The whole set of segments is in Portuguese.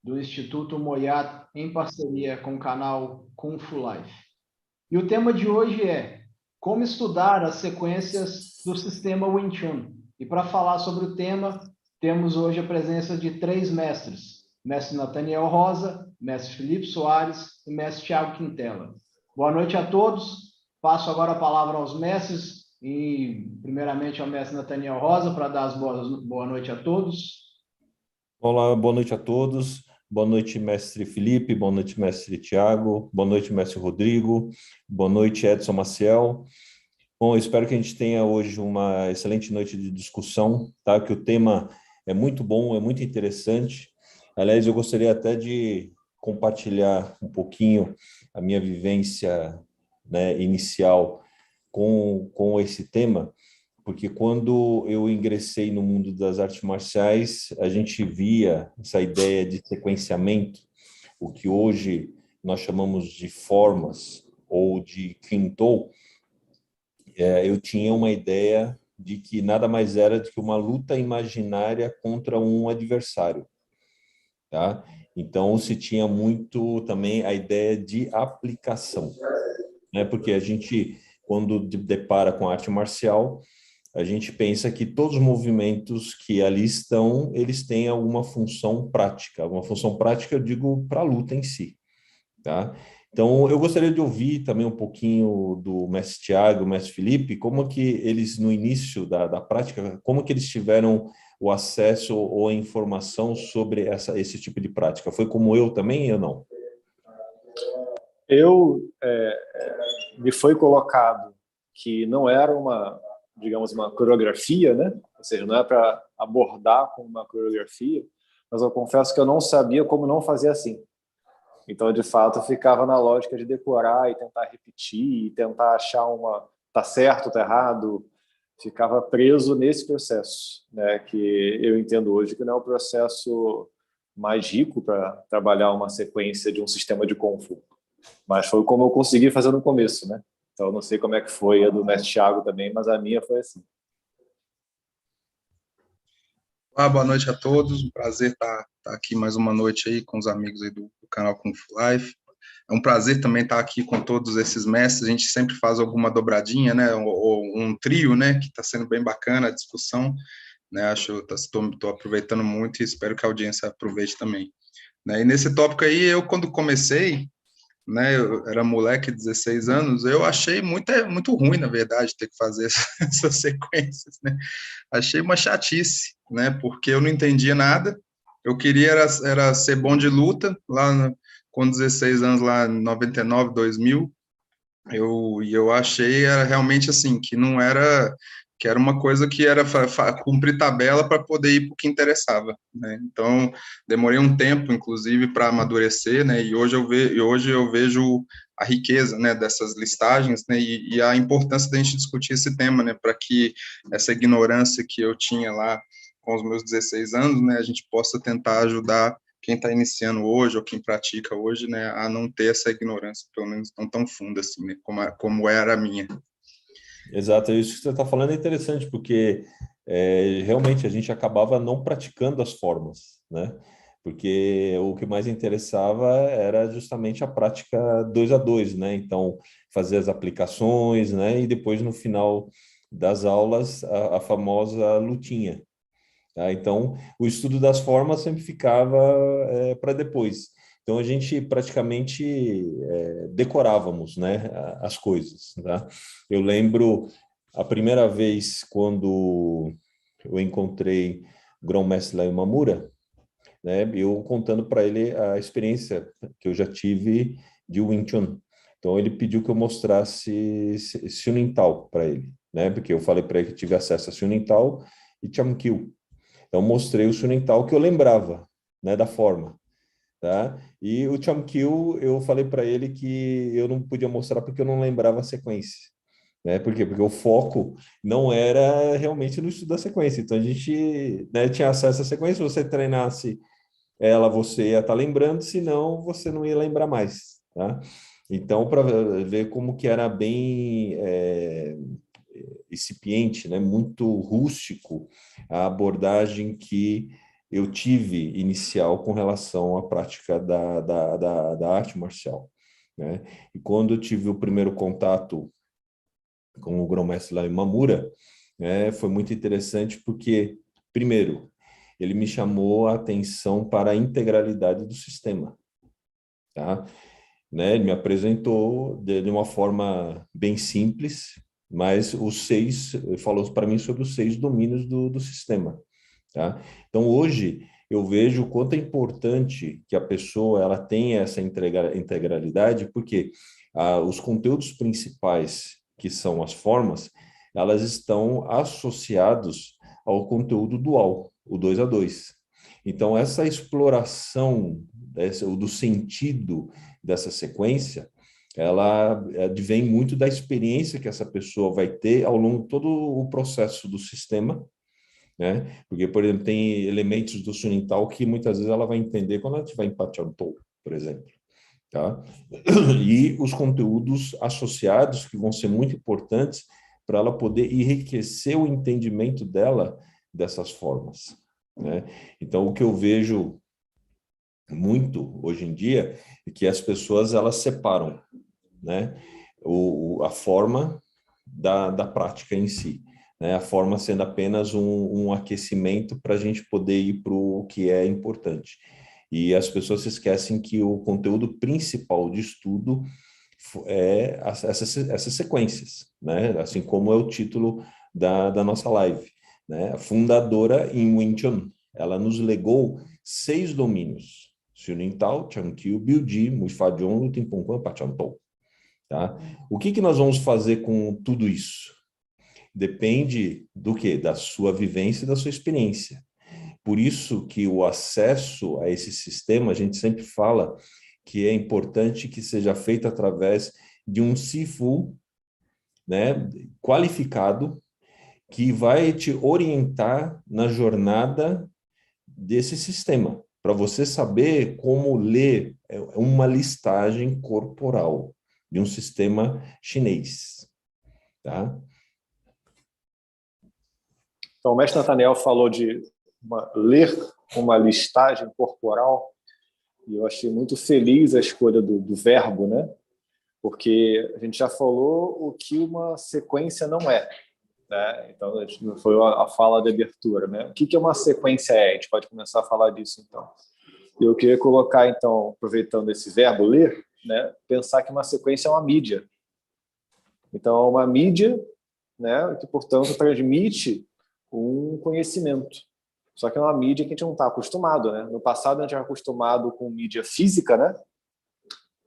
do Instituto Moyat, em parceria com o canal Kung Fu Life. E o tema de hoje é como estudar as sequências do sistema Wing Chun. E para falar sobre o tema, temos hoje a presença de 3 mestres: mestre Nathaniel Rosa, mestre Felipe Soares e mestre Thiago Quintela. Boa noite a todos. Passo agora a palavra aos mestres e, primeiramente, ao mestre Nathaniel Rosa para dar as boa noite a todos. Olá, boa noite a todos. Boa noite, mestre Felipe. Boa noite, mestre Tiago. Boa noite, mestre Rodrigo. Boa noite, Edson Maciel. Bom, eu espero que a gente tenha hoje uma excelente noite de discussão, tá? Que o tema é muito bom, é muito interessante. Aliás, eu gostaria até de compartilhar um pouquinho a minha vivência, né, inicial com esse tema, porque quando eu ingressei no mundo das artes marciais, a gente via essa ideia de sequenciamento, o que hoje nós chamamos de formas ou de quintou. Eu tinha uma ideia de que nada mais era do que uma luta imaginária contra um adversário, tá? Então, se tinha muito também a ideia de aplicação, né? Porque a gente, quando depara com a arte marcial, a gente pensa que todos os movimentos que ali estão, eles têm alguma função prática. Alguma função prática, eu digo, para a luta em si, tá? Então, eu gostaria de ouvir também um pouquinho do mestre Tiago, mestre Felipe, como que eles, no início da prática, como que eles tiveram o acesso ou a informação sobre esse tipo de prática? Foi como eu também ou não? Me foi colocado que não era uma, digamos, uma coreografia, né? Ou seja, não é para abordar com uma coreografia, mas eu confesso que eu não sabia como não fazer assim. Então, de fato, eu ficava na lógica de decorar e tentar repetir, e tentar achar tá certo, tá errado. Ficava preso nesse processo, né? Que eu entendo hoje que não é o processo mais rico para trabalhar uma sequência de um sistema de Kung Fu. Mas foi como eu consegui fazer no começo, né? Então, eu não sei como é que foi a do mestre Thiago também, mas a minha foi assim. Olá, boa noite a todos. Um prazer estar aqui mais uma noite aí com os amigos aí do canal Kung Fu Life. É um prazer também estar aqui com todos esses mestres. A gente sempre faz alguma dobradinha, né? Ou um trio, né? Que está sendo bem bacana a discussão, né? Estou aproveitando muito e espero que a audiência aproveite também, né? E nesse tópico aí, eu quando comecei, né, eu era moleque, 16 anos, eu achei muito ruim, na verdade, ter que fazer essas sequências, né? Achei uma chatice, né? Porque eu não entendia nada. Eu queria era ser bom de luta, com 16 anos, lá em 99, 2000. Eu achei era realmente assim, que não era, que era uma coisa que era cumprir tabela para poder ir para o que interessava, né? Então, demorei um tempo, inclusive, para amadurecer, né? E hoje eu vejo a riqueza, né, dessas listagens, né, e a importância da gente discutir esse tema, né, para que essa ignorância que eu tinha lá com os meus 16 anos, né, a gente possa tentar ajudar quem está iniciando hoje ou quem pratica hoje, né, a não ter essa ignorância, pelo menos não tão funda assim, né, como era a minha. Exato, isso que você está falando é interessante, porque realmente a gente acabava não praticando as formas, né? Porque o que mais interessava era justamente a prática 2 a 2, né? Então, fazer as aplicações, né? E depois, no final das aulas, a famosa lutinha, tá? Então, o estudo das formas sempre ficava para depois. Então, a gente praticamente decorávamos, né, as coisas, tá? Eu lembro a primeira vez quando eu encontrei o grão-mestre Lai Mamura, né, eu contando para ele a experiência que eu já tive de Wing Chun. Então, ele pediu que eu mostrasse Sunintal para ele, né, porque eu falei para ele que tive acesso a Sunintal e Chamkil. Então, mostrei o Sunintal que eu lembrava, né, da forma, tá? E o Chamkil, eu falei para ele que eu não podia mostrar porque eu não lembrava a sequência, né? Por quê? Porque o foco não era realmente no estudo da sequência. Então, a gente, né, tinha acesso à sequência, se você treinasse ela, você ia estar lembrando, senão você não ia lembrar mais, tá? Então, para ver como que era bem incipiente, né, muito rústico a abordagem que eu tive inicial com relação à prática da arte marcial, né? E quando eu tive o primeiro contato com o grão-mestre lá em Mamura, né, foi muito interessante porque, primeiro, ele me chamou a atenção para a integralidade do sistema, tá? Né? Ele me apresentou de uma forma bem simples, mas ele falou para mim sobre os 6 domínios do sistema, tá? Então, hoje, eu vejo o quanto é importante que a pessoa ela tenha essa integralidade, porque os conteúdos principais, que são as formas, elas estão associados ao conteúdo dual, o 2 a 2. Então, essa exploração do sentido dessa sequência, ela advém muito da experiência que essa pessoa vai ter ao longo de todo o processo do sistema, né? Porque, por exemplo, tem elementos do Sunintal que muitas vezes ela vai entender quando ela estiver em Pachantou, por exemplo, tá? E os conteúdos associados que vão ser muito importantes para ela poder enriquecer o entendimento dela dessas formas, né? Então, o que eu vejo muito hoje em dia é que as pessoas elas separam, né, a forma da prática em si, né, a forma sendo apenas um aquecimento para a gente poder ir para o que é importante. E as pessoas se esquecem que o conteúdo principal de estudo é essas sequências, né, assim como é o título da nossa live, né, a fundadora em Wing Chun, ela nos legou 6 domínios: Sunintal, Chankyu, Biuji, Muifadion, Lutimpunquan, Pachantou. Tá? O que nós vamos fazer com tudo isso? Depende do quê? Da sua vivência e da sua experiência. Por isso que o acesso a esse sistema, a gente sempre fala que é importante que seja feito através de um Sifu, né, qualificado, que vai te orientar na jornada desse sistema, para você saber como ler uma listagem corporal de um sistema chinês, tá? Então, o mestre Nathaniel falou de ler uma listagem corporal, e eu achei muito feliz a escolha do verbo, né? Porque a gente já falou o que uma sequência não é, né? Então, foi a fala de abertura, né? O que uma sequência é? A gente pode começar a falar disso, então. Eu queria colocar, então, aproveitando esse verbo ler, né, pensar que uma sequência é uma mídia. Então, é uma mídia, né, que, portanto, transmite um conhecimento. Só que é uma mídia que a gente não está acostumado, né? No passado, a gente era acostumado com mídia física, né?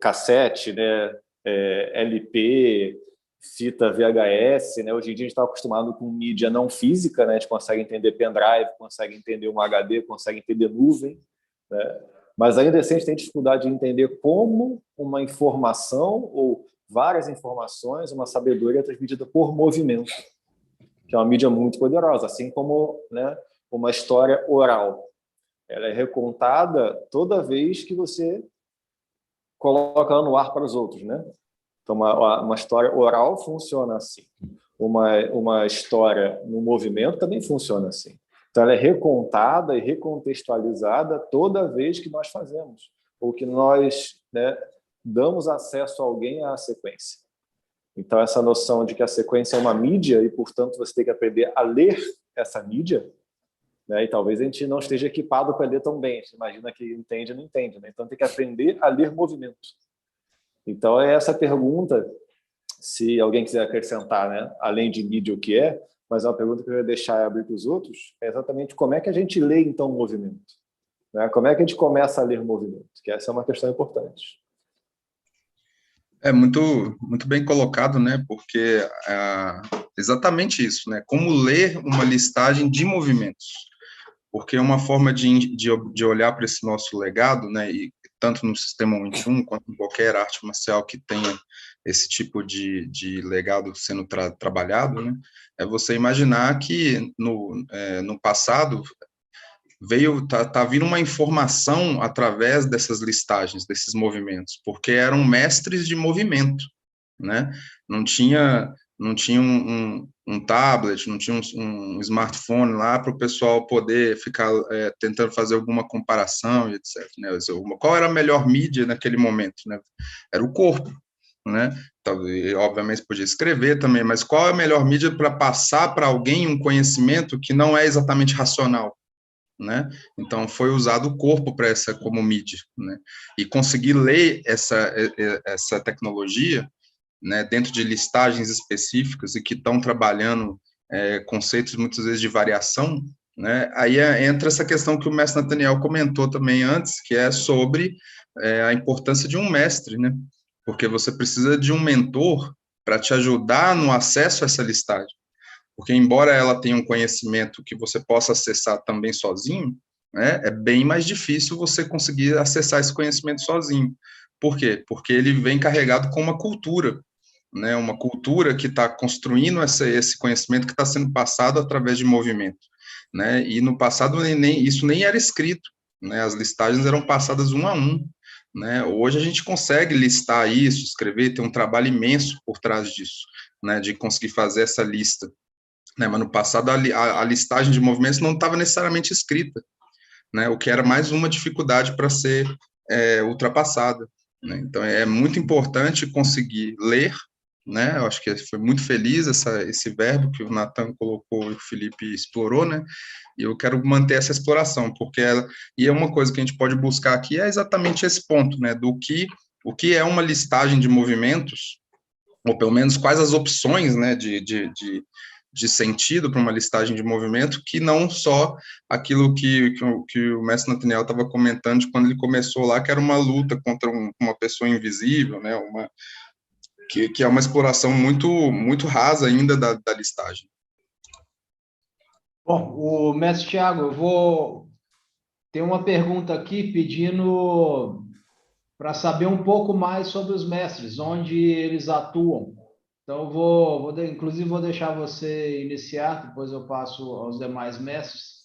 Cassete, né? LP, fita VHS, né? Hoje em dia a gente está acostumado com mídia não física, né? A gente consegue entender pendrive, consegue entender um HD, consegue entender nuvem, né? Mas ainda assim a gente tem dificuldade de entender como uma informação ou várias informações, uma sabedoria é transmitida por movimento, que é uma mídia muito poderosa, assim como, né, uma história oral. Ela é recontada toda vez que você coloca ela no ar para os outros, né? Então, uma história oral funciona assim. Uma história no movimento também funciona assim. Então, ela é recontada e recontextualizada toda vez que nós fazemos, ou que nós, né, damos acesso a alguém à sequência. Então, essa noção de que a sequência é uma mídia e, portanto, você tem que aprender a ler essa mídia, né? E talvez a gente não esteja equipado para ler tão bem. A gente imagina que entende ou não entende, né? Então, tem que aprender a ler movimento. Então, é essa pergunta, se alguém quiser acrescentar, né, além de mídia o que é, mas é uma pergunta que eu ia deixar e abrir para os outros, é exatamente como é que a gente lê, então, o movimento, né? Como é que a gente começa a ler o movimento? Que essa é uma questão importante. É muito bem colocado, né? Porque exatamente isso, né? Como ler uma listagem de movimentos. Porque é uma forma de olhar para esse nosso legado, né? E tanto no sistema Wing Chun quanto em qualquer arte marcial que tenha esse tipo de legado sendo trabalhado, né? É você imaginar que no passado tá vindo uma informação através dessas listagens, desses movimentos, porque eram mestres de movimento, né? Não tinha um tablet, não tinha um smartphone lá para o pessoal poder ficar tentando fazer alguma comparação e etc. Né? Qual era a melhor mídia naquele momento? Né? Era o corpo, né? Então, obviamente podia escrever também, mas qual é a melhor mídia para passar para alguém um conhecimento que não é exatamente racional? Né? Então foi usado o corpo para essa como mídia, né? E conseguir ler essa tecnologia, né, dentro de listagens específicas e que estão trabalhando conceitos muitas vezes de variação, né? Aí entra essa questão que o mestre Nathaniel comentou também antes, que é sobre a importância de um mestre, né? Porque você precisa de um mentor para te ajudar no acesso a essa listagem. Porque, embora ela tenha um conhecimento que você possa acessar também sozinho, né, é bem mais difícil você conseguir acessar esse conhecimento sozinho. Por quê? Porque ele vem carregado com uma cultura, né, uma cultura que está construindo esse conhecimento que está sendo passado através de movimento. Né, e no passado isso nem era escrito, né, as listagens eram passadas um a um. Né, hoje a gente consegue listar isso, escrever, tem um trabalho imenso por trás disso, né, de conseguir fazer essa lista. Né, mas no passado a listagem de movimentos não estava necessariamente escrita, né, o que era mais uma dificuldade para ser ultrapassada. Né, então é muito importante conseguir ler, né, eu acho que foi muito feliz esse verbo que o Nathan colocou e o Felipe explorou, né, e eu quero manter essa exploração, porque e é uma coisa que a gente pode buscar aqui é exatamente esse ponto, né, o que é uma listagem de movimentos, ou pelo menos quais as opções, né, de sentido para uma listagem de movimento, que não só aquilo que o mestre Nathaniel estava comentando de quando ele começou lá, que era uma luta contra uma pessoa invisível, né, que é uma exploração muito, muito rasa ainda da listagem. Bom, o mestre Tiago, eu vou ter uma pergunta aqui pedindo para saber um pouco mais sobre os mestres, onde eles atuam. Então, inclusive, vou deixar você iniciar, depois eu passo aos demais mestres.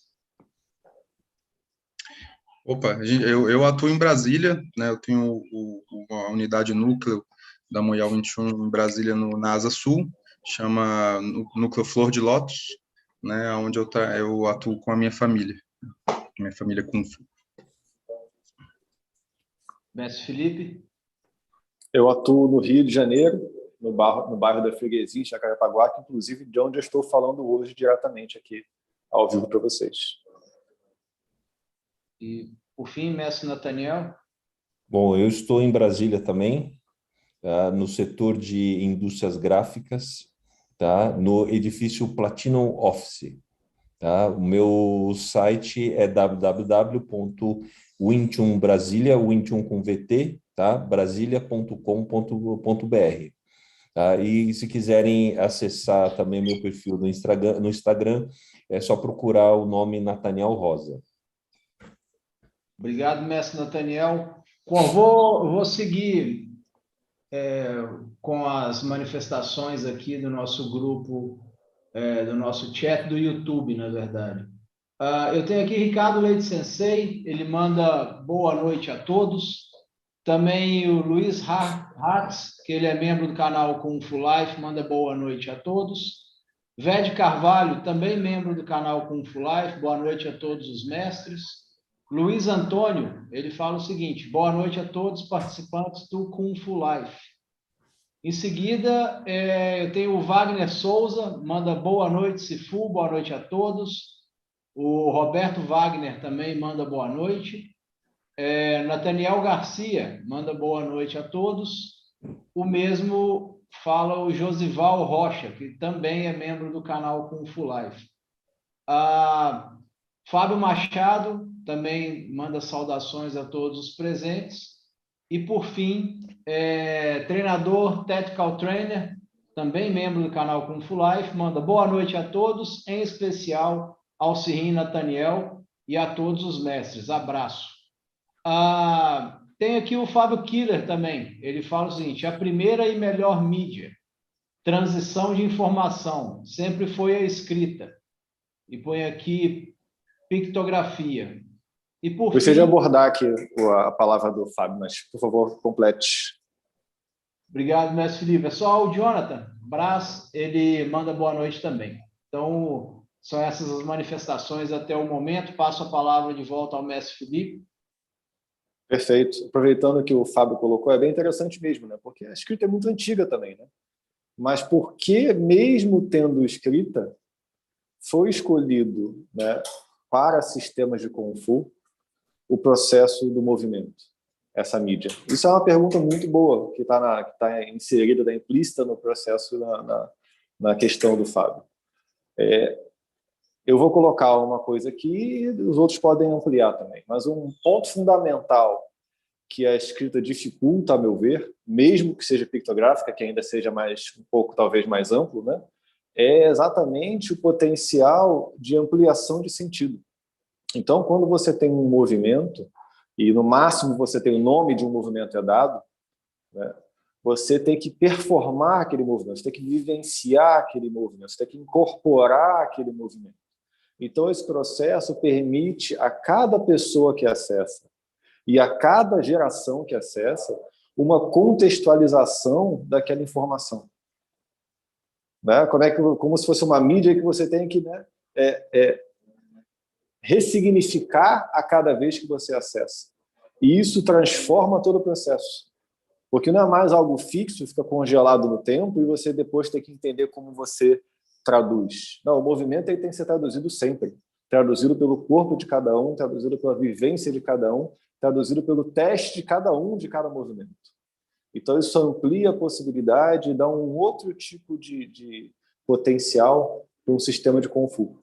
Opa, eu atuo em Brasília, né? Eu tenho uma unidade núcleo da Moyal 21 em Brasília, na Asa Sul, chama Núcleo Flor de Lótus, né? Onde eu atuo com a minha família Kung Fu. Mestre Felipe? Eu atuo no Rio de Janeiro, no bairro da Freguesia, em Jacarepaguá, que inclusive de onde eu estou falando hoje diretamente aqui, ao vivo para vocês. E, por fim, mestre Nathaniel? Bom, eu estou em Brasília também, tá? No setor de indústrias gráficas, tá? No edifício Platinum Office. Tá? O meu site é www.win21brasilia, Win21 com VT, tá? brasilia.com.br. Tá? E se quiserem acessar também meu perfil no Instagram, é só procurar o nome Nathaniel Rosa. Obrigado, mestre Nathaniel. Vou seguir com as manifestações aqui do nosso grupo, do nosso chat do YouTube, na verdade. Eu tenho aqui Ricardo Leite Sensei, ele manda boa noite a todos. Também o Luiz Hatz, que ele é membro do canal Kung Fu Life, manda boa noite a todos. Ved Carvalho, também membro do canal Kung Fu Life, boa noite a todos os mestres. Luiz Antônio, ele fala o seguinte: boa noite a todos os participantes do Kung Fu Life. Em seguida, eu tenho o Wagner Souza, manda boa noite, Sifu, boa noite a todos. O Roberto Wagner também manda boa noite. Nathaniel Garcia manda boa noite a todos. O mesmo fala o Josival Rocha, que também é membro do canal Kung Fu Life. Fábio Machado também manda saudações a todos os presentes. E, por fim, treinador, Tactical Trainer, também membro do canal Kung Fu Life, manda boa noite a todos, em especial ao Cirim Nathaniel e a todos os mestres. Abraço. Tem aqui o Fábio Killer também. Ele fala o seguinte: a primeira e melhor mídia, transição de informação, sempre foi a escrita. E põe aqui pictografia. E por Gostaria fim, de abordar aqui a palavra do Fábio, mas, por favor, complete. Obrigado, mestre Felipe. Pessoal, o Jonathan Braz, ele manda boa noite também. Então, são essas as manifestações até o momento. Passo a palavra de volta ao mestre Felipe. Perfeito. Aproveitando que o Fábio colocou, é bem interessante mesmo, né? Porque a escrita é muito antiga também, né? Mas por que, mesmo tendo escrita, foi escolhido, né, para sistemas de Kung Fu o processo do movimento, essa mídia? Isso é uma pergunta muito boa, que está inserida, está implícita no processo, na questão do Fábio. Eu vou colocar uma coisa aqui e os outros podem ampliar também, mas um ponto fundamental que a escrita dificulta, a meu ver, mesmo que seja pictográfica, que ainda seja um pouco talvez mais amplo, né, é exatamente o potencial de ampliação de sentido. Então, quando você tem um movimento, e no máximo você tem o nome de um movimento dado, né, você tem que performar aquele movimento, você tem que vivenciar aquele movimento, você tem que incorporar aquele movimento. Então, esse processo permite a cada pessoa que acessa e a cada geração que acessa uma contextualização daquela informação. Né? Como se fosse uma mídia que você tem que, né, ressignificar a cada vez que você acessa. E isso transforma todo o processo. Porque não é mais algo fixo, fica congelado no tempo, e você depois tem que entender como você traduz. Não, o movimento aí tem que ser traduzido sempre. Traduzido pelo corpo de cada um, traduzido pela vivência de cada um, traduzido pelo teste de cada um de cada movimento. Então, isso amplia a possibilidade e dá um outro tipo de potencial para um sistema de Kung Fu.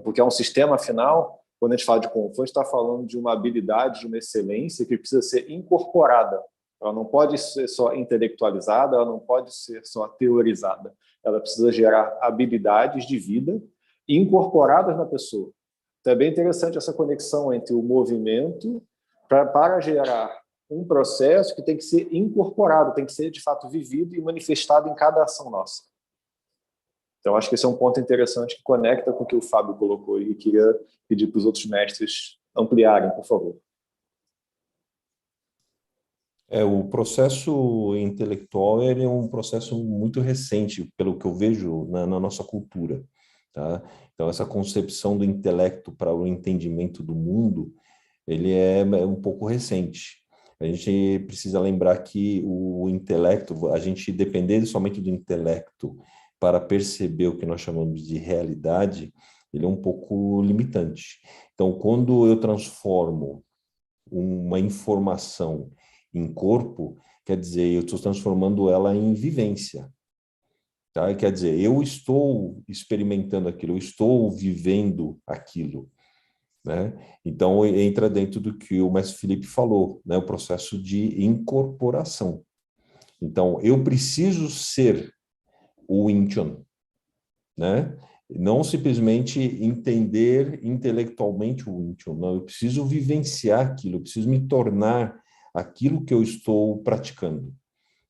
Porque é um sistema, afinal, quando a gente fala de Kung Fu, a gente está falando de uma habilidade, de uma excelência que precisa ser incorporada. Ela não pode ser só intelectualizada, ela não pode ser só teorizada. Ela precisa gerar habilidades de vida incorporadas na pessoa. Então, é bem interessante essa conexão entre o movimento para gerar um processo que tem que ser incorporado, tem que ser, de fato, vivido e manifestado em cada ação nossa. Então, acho que esse é um ponto interessante que conecta com o que o Fábio colocou e queria pedir para os outros mestres ampliarem, por favor. O processo intelectual ele é um processo muito recente, pelo que eu vejo na nossa cultura. Tá? Então, essa concepção do intelecto para o entendimento do mundo, ele é um pouco recente. A gente precisa lembrar que o intelecto, a gente depender somente do intelecto para perceber o que nós chamamos de realidade, ele é um pouco limitante. Então, quando eu transformo uma informação em corpo, quer dizer, eu estou transformando ela em vivência. Tá? Quer dizer, eu estou experimentando aquilo, eu estou vivendo aquilo. Né? Então, entra dentro do que o mestre Felipe falou, né? O processo de incorporação. Então, eu preciso ser o Wing Chun, né? Não simplesmente entender intelectualmente o Wing Chun, não, eu preciso vivenciar aquilo, eu preciso me tornar aquilo que eu estou praticando.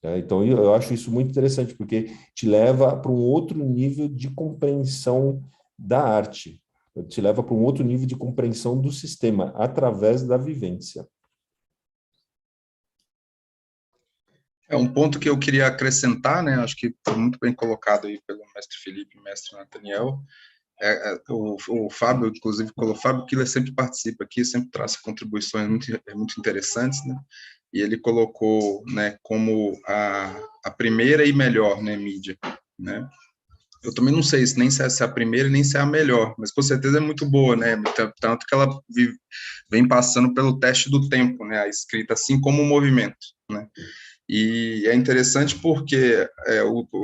Tá? Então, eu acho isso muito interessante, porque te leva para um outro nível de compreensão da arte, te leva para um outro nível de compreensão do sistema, através da vivência. É um ponto que eu queria acrescentar, né? Acho que foi muito bem colocado aí pelo mestre Felipe e mestre Nathaniel. O Fábio, inclusive, o Fábio Killer sempre participa aqui, sempre traz contribuições muito interessantes, né? E ele colocou, né, como a primeira e melhor, né, mídia, né? Eu também não sei nem se é a primeira nem se é a melhor, mas com certeza é muito boa, né? Tanto que ela vem passando pelo teste do tempo, né? A escrita, assim como o movimento, né? E é interessante porque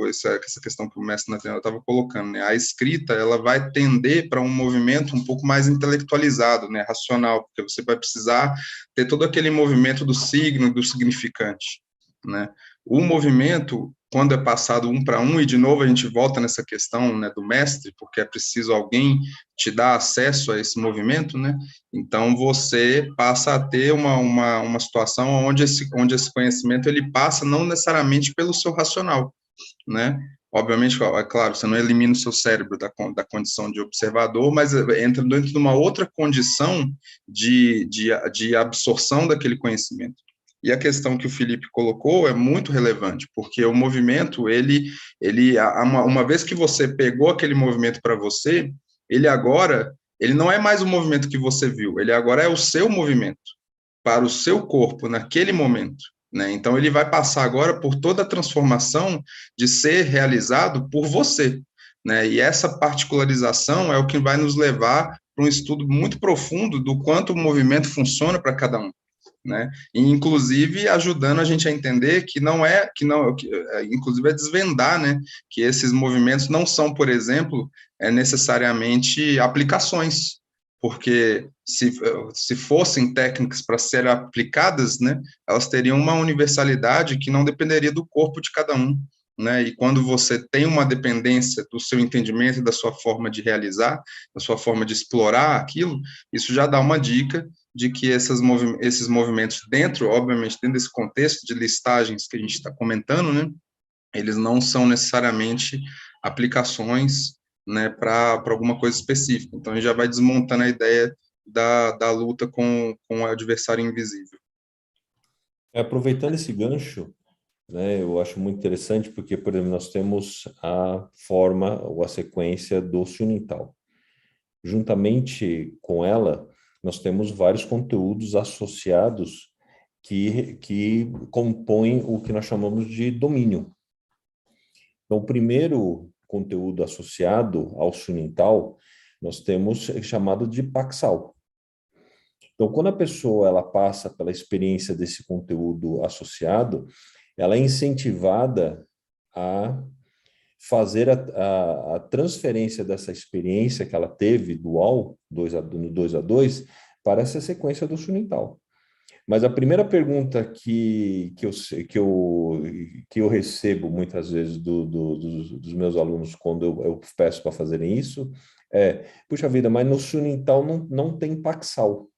essa questão que o mestre Nathaniel estava colocando, né? A escrita ela vai tender para um movimento um pouco mais intelectualizado, né? Racional, porque você vai precisar ter todo aquele movimento do signo, do significante, né? O movimento, quando é passado um para um, e de novo a gente volta nessa questão, né, do mestre, porque é preciso alguém te dar acesso a esse movimento, né? Então você passa a ter uma situação onde esse conhecimento ele passa não necessariamente pelo seu racional, né? Obviamente, é claro, você não elimina o seu cérebro da condição de observador, mas entra dentro de uma outra condição de absorção daquele conhecimento. E a questão que o Felipe colocou é muito relevante, porque o movimento, uma vez que você pegou aquele movimento para você, ele não é mais o movimento que você viu, ele agora é o seu movimento, para o seu corpo, naquele momento, né? Então, ele vai passar agora por toda a transformação de ser realizado por você, né? E essa particularização é o que vai nos levar para um estudo muito profundo do quanto o movimento funciona para cada um, né? E, inclusive, ajudando a gente a entender inclusive, a desvendar, né? Que esses movimentos não são, por exemplo, necessariamente aplicações, porque se fossem técnicas para serem aplicadas, né? Elas teriam uma universalidade que não dependeria do corpo de cada um, né? E quando você tem uma dependência do seu entendimento e da sua forma de realizar, da sua forma de explorar aquilo, isso já dá uma dica de que esses movimentos obviamente, dentro desse contexto de listagens que a gente está comentando, né, eles não são necessariamente aplicações, né, para alguma coisa específica. Então, a gente já vai desmontando a ideia da luta com o adversário invisível. Aproveitando esse gancho, né, eu acho muito interessante porque, por exemplo, nós temos a forma ou a sequência do Sunintal. Juntamente com ela, nós temos vários conteúdos associados que compõem o que nós chamamos de domínio. Então, o primeiro conteúdo associado ao Sunintal, nós temos chamado de Paxal. Então, quando a pessoa ela passa pela experiência desse conteúdo associado, ela é incentivada a fazer a transferência dessa experiência que ela teve dual, no 2 a 2, para essa sequência do Sunintal. Mas a primeira pergunta que eu recebo muitas vezes dos meus alunos quando eu peço para fazerem isso puxa vida, mas no Sunintal não tem Paxal,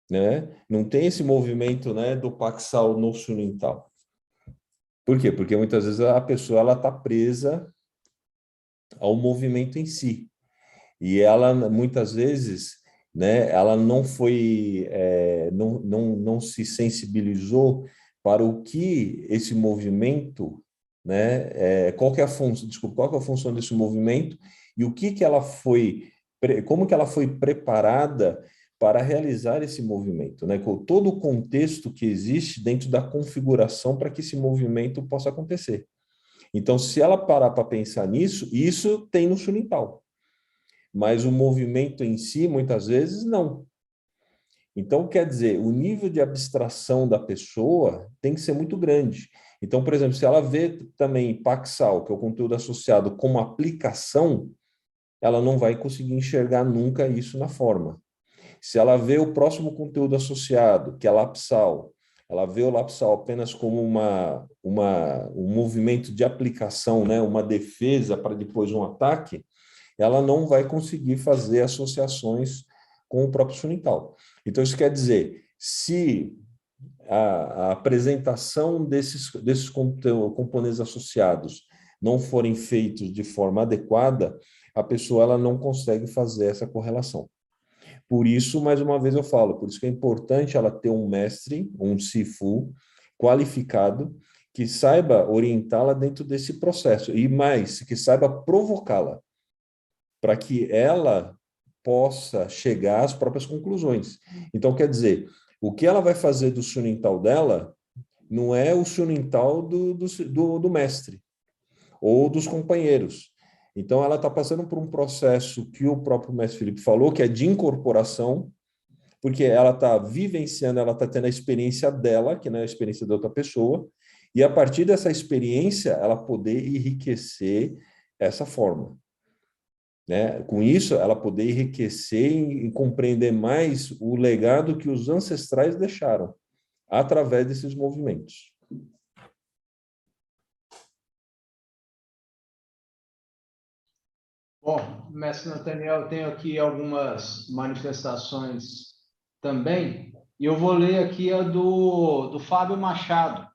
né? Não tem esse movimento, né, do Paxal no Sunintal. Por quê? Porque muitas vezes a pessoa está presa ao movimento em si. E ela, muitas vezes, né, ela não foi, não se sensibilizou para o que esse movimento, né, qual que é a função, desculpa, qual que é a função desse movimento e o que ela foi, como que ela foi preparada para realizar esse movimento, né, com todo o contexto que existe dentro da configuração para que esse movimento possa acontecer. Então, se ela parar para pensar nisso, isso tem no Sunintal. Mas o movimento em si, muitas vezes, não. Então, quer dizer, o nível de abstração da pessoa tem que ser muito grande. Então, por exemplo, se ela vê também Paxal, que é o conteúdo associado, como aplicação, ela não vai conseguir enxergar nunca isso na forma. Se ela vê o próximo conteúdo associado, que é Lapsal, ela vê o Lapsal apenas como um movimento de aplicação, né? Uma defesa para depois um ataque, ela não vai conseguir fazer associações com o próprio Sunintal. Então, isso quer dizer, se a apresentação desses componentes associados não forem feitos de forma adequada, a pessoa ela não consegue fazer essa correlação. Por isso, mais uma vez eu falo, por isso que é importante ela ter um mestre, um Sifu, qualificado, que saiba orientá-la dentro desse processo, e mais, que saiba provocá-la, para que ela possa chegar às próprias conclusões. Então, quer dizer, o que ela vai fazer do Sunintal dela não é o Sunintal do mestre ou dos companheiros. Então, ela está passando por um processo que o próprio mestre Felipe falou, que é de incorporação, porque ela está vivenciando, ela está tendo a experiência dela, que não é a experiência da outra pessoa, e a partir dessa experiência, ela poder enriquecer essa forma. Né? Com isso, ela poder enriquecer e compreender mais o legado que os ancestrais deixaram através desses movimentos. Bom, mestre Nathaniel, eu tenho aqui algumas manifestações também, e eu vou ler aqui a do Fábio Machado.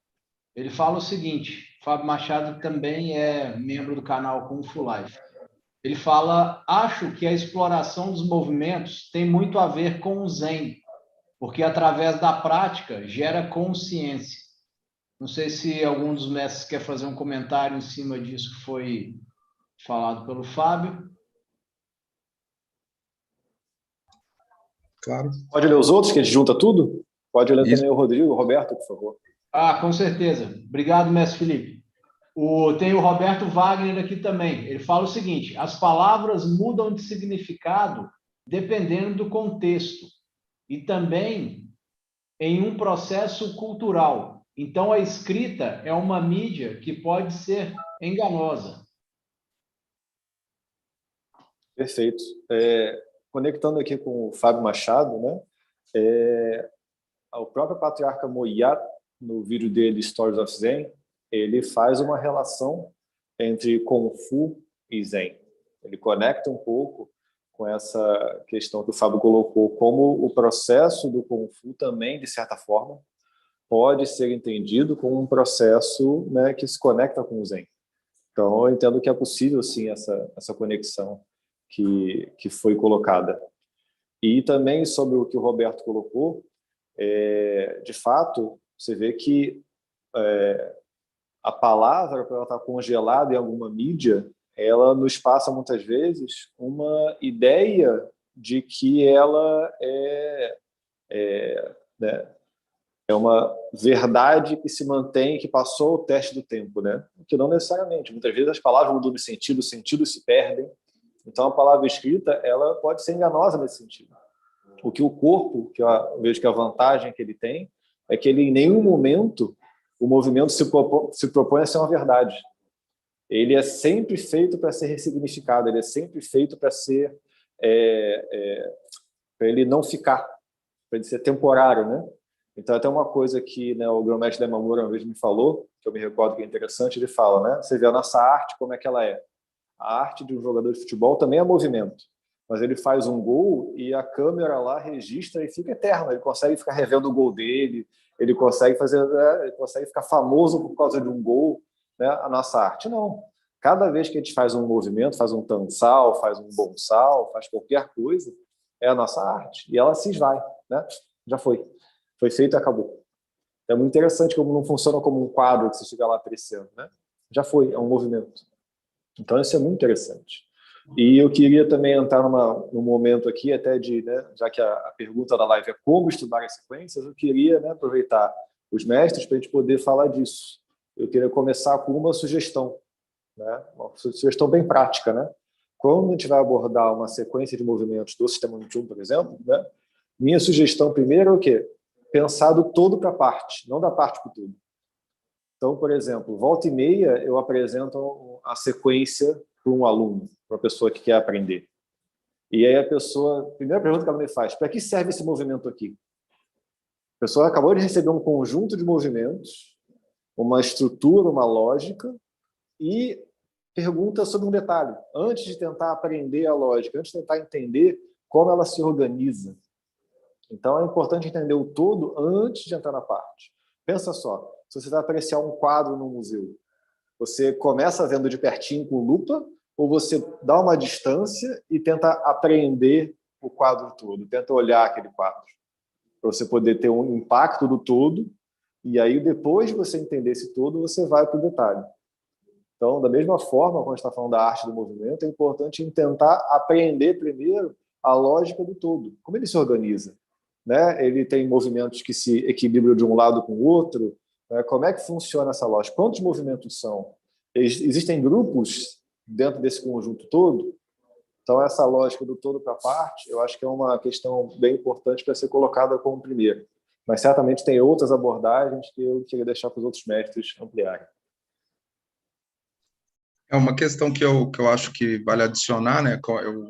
Ele fala o seguinte, Fábio Machado também é membro do canal Kung Fu Life. Ele fala, acho que a exploração dos movimentos tem muito a ver com o Zen. porque através da prática gera consciência. Não sei se algum dos mestres quer fazer um comentário em cima disso que foi falado pelo Fábio. Claro. Pode ler os outros, que a gente junta tudo? Pode ler Isso. também o Rodrigo, o Roberto, por favor. Com certeza. Obrigado, mestre Felipe. Tem o Roberto Wagner aqui também. Ele fala o seguinte: as palavras mudam de significado dependendo do contexto e também em um processo cultural. Então, a escrita é uma mídia que pode ser enganosa. Perfeito. Conectando aqui com o Fábio Machado, né? O próprio patriarca Moyat, no vídeo dele Stories of Zen, ele faz uma relação entre Kung Fu e Zen. Ele conecta um pouco com essa questão que o Fábio colocou, como o processo do Kung Fu também, de certa forma, pode ser entendido como um processo, né, que se conecta com o Zen. Então, eu entendo que é possível, sim, essa conexão que foi colocada. E também sobre o que o Roberto colocou, de fato, você vê que a palavra, para ela estar congelada em alguma mídia, ela nos passa muitas vezes uma ideia de que ela né, é uma verdade que se mantém, que passou o teste do tempo, né? Que não necessariamente. Muitas vezes as palavras mudam de sentido, os sentidos se perdem. Então, a palavra escrita, ela pode ser enganosa nesse sentido. O que o corpo, que eu vejo que a vantagem que ele tem, é que ele, em nenhum momento, o movimento se propõe a ser uma verdade. Ele é sempre feito para ser ressignificado, ele é sempre feito para ser, para ele não ficar, para ele ser temporário, né? Então, até uma coisa que, né, o Grão-Mestre Lemamura uma vez me falou, que eu me recordo que é interessante, ele fala, né? Você vê a nossa arte, como é que ela é. A arte de um jogador de futebol também é movimento, mas ele faz um gol e a câmera lá registra e fica eterno. Ele consegue ficar revendo o gol dele, ele consegue ele consegue ficar famoso por causa de um gol, né? A nossa arte não. Cada vez que a gente faz um movimento, faz um tansal, faz um bonsal, faz qualquer coisa, é a nossa arte e ela se esvai, né? Já foi feito e acabou. É muito interessante como não funciona como um quadro que você fica lá apreciando, né? Já foi, é um movimento. Então, isso é muito interessante. E eu queria também entrar num momento aqui, até de, né, já que a pergunta da live é como estudar as sequências, eu queria, né, aproveitar os mestres para a gente poder falar disso. Eu queria começar com uma sugestão, né, uma sugestão bem prática, né? Quando a gente vai abordar uma sequência de movimentos do sistema Wing Chun, por exemplo, né, minha sugestão primeiro é o quê? Pensar do todo para a parte, não da parte para o todo. Então, por exemplo, volta e meia eu apresento a sequência para um aluno, para uma pessoa que quer aprender. E aí a primeira pergunta que ela me faz, para que serve esse movimento aqui? A pessoa acabou de receber um conjunto de movimentos, uma estrutura, uma lógica, e pergunta sobre um detalhe, antes de tentar aprender a lógica, antes de tentar entender como ela se organiza. Então, é importante entender o todo antes de entrar na parte. Pensa só, se você vai apreciar um quadro no museu, você começa vendo de pertinho com lupa ou você dá uma distância e tenta apreender o quadro todo, tenta olhar aquele quadro, para você poder ter um impacto do todo, e aí depois de você entender esse todo, você vai para o detalhe. Então, da mesma forma, quando a gente está falando da arte do movimento, é importante tentar apreender primeiro a lógica do todo, como ele se organiza. Né? Ele tem movimentos que se equilibram de um lado com o outro, né? Como é que funciona essa lógica? Quantos movimentos são? Existem grupos dentro desse conjunto todo? Então, essa lógica do todo para a parte, eu acho que é uma questão bem importante para ser colocada como primeira. Mas certamente tem outras abordagens que eu queria deixar para os outros mestres ampliarem. É uma questão que eu acho que vale adicionar, né? Eu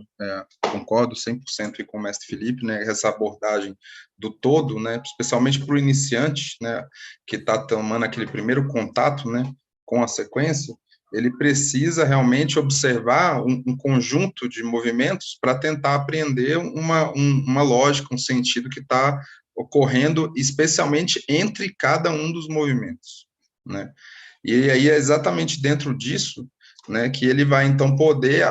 concordo 100% com o mestre Felipe, né? Essa abordagem do todo, né? Especialmente para o iniciante, né? Que está tomando aquele primeiro contato, né? Com a sequência, ele precisa realmente observar um conjunto de movimentos para tentar aprender uma lógica, um sentido que está ocorrendo, especialmente entre cada um dos movimentos, né? E aí é exatamente dentro disso, né, que ele vai, então, poder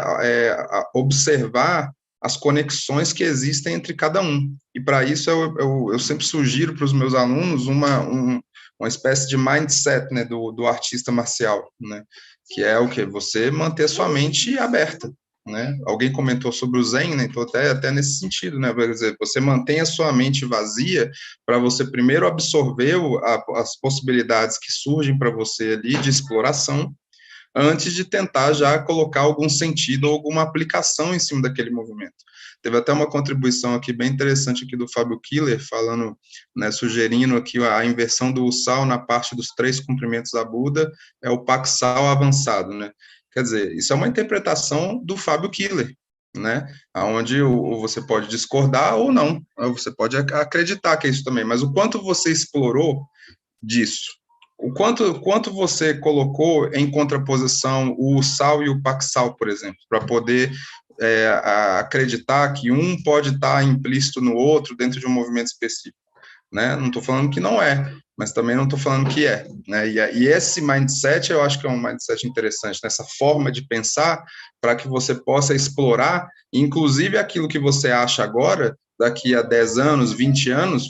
observar as conexões que existem entre cada um. E para isso eu sempre sugiro para os meus alunos uma espécie de mindset, né, do artista marcial, né, que é o quê? Você manter sua mente aberta, né? Alguém comentou sobre o Zen, né? Então até nesse sentido, né? Quer dizer, você mantém a sua mente vazia para você primeiro absorver as possibilidades que surgem para você ali de exploração, antes de tentar já colocar algum sentido ou alguma aplicação em cima daquele movimento. Teve até uma contribuição aqui bem interessante aqui do Fábio Killer, falando, né, sugerindo aqui a inversão do Usal na parte dos 3 cumprimentos da Buda, é o Paksal avançado, né? Quer dizer, isso é uma interpretação do Fábio Killer, né? Onde você pode discordar ou não, você pode acreditar que é isso também, mas o quanto você explorou disso, o quanto você colocou em contraposição o Usal e o Paksal, por exemplo, para poder acreditar que um pode estar implícito no outro dentro de um movimento específico, né? Não estou falando que não é, mas também não estou falando que é, né? E esse mindset, eu acho que é um mindset interessante, nessa forma de pensar, para que você possa explorar, inclusive aquilo que você acha agora, daqui a 10 anos, 20 anos,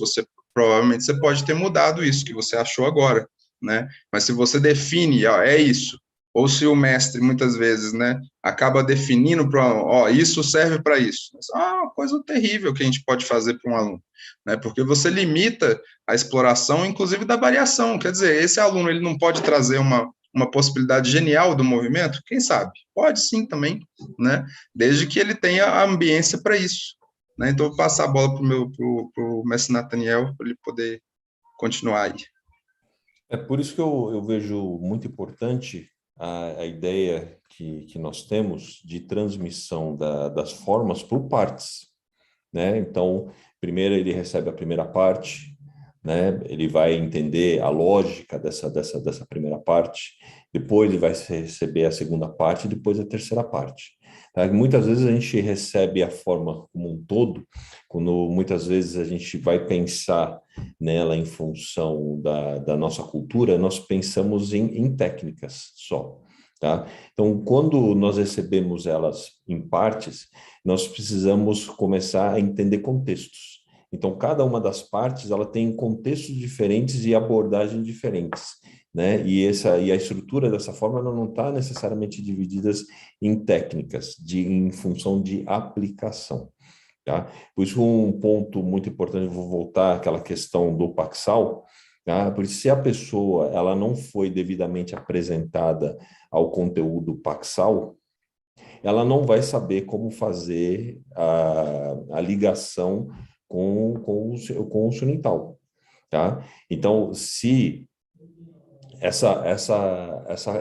provavelmente você pode ter mudado isso que você achou agora, né? Mas se você define, ó, é isso, ou se o mestre, muitas vezes, né, acaba definindo para, ó, isso serve para isso. É uma coisa terrível que a gente pode fazer para um aluno, né, porque você limita a exploração, inclusive da variação. Quer dizer, esse aluno, ele não pode trazer uma possibilidade genial do movimento? Quem sabe? Pode sim também, né, desde que ele tenha a ambiência para isso. Né? Então, eu vou passar a bola para o mestre Nathaniel, para ele poder continuar aí. É por isso que eu vejo muito importante a ideia que nós temos de transmissão das formas por partes, né? Então, primeiro ele recebe a primeira parte, né? Ele vai entender a lógica dessa primeira parte, depois ele vai receber a segunda parte, e depois a terceira parte. Tá? Muitas vezes a gente recebe a forma como um todo, quando muitas vezes a gente vai pensar nela em função da nossa cultura, nós pensamos em técnicas só. Tá? Então, quando nós recebemos elas em partes, nós precisamos começar a entender contextos. Então, cada uma das partes ela tem contextos diferentes e abordagens diferentes, né? E a estrutura dessa forma ela não está necessariamente divididas em técnicas, em função de aplicação. Tá? Por isso, um ponto muito importante, eu vou voltar àquela questão do Paksal, tá? Porque se a pessoa ela não foi devidamente apresentada ao conteúdo Paksal, ela não vai saber como fazer a ligação com o Sunital, tá? Então, se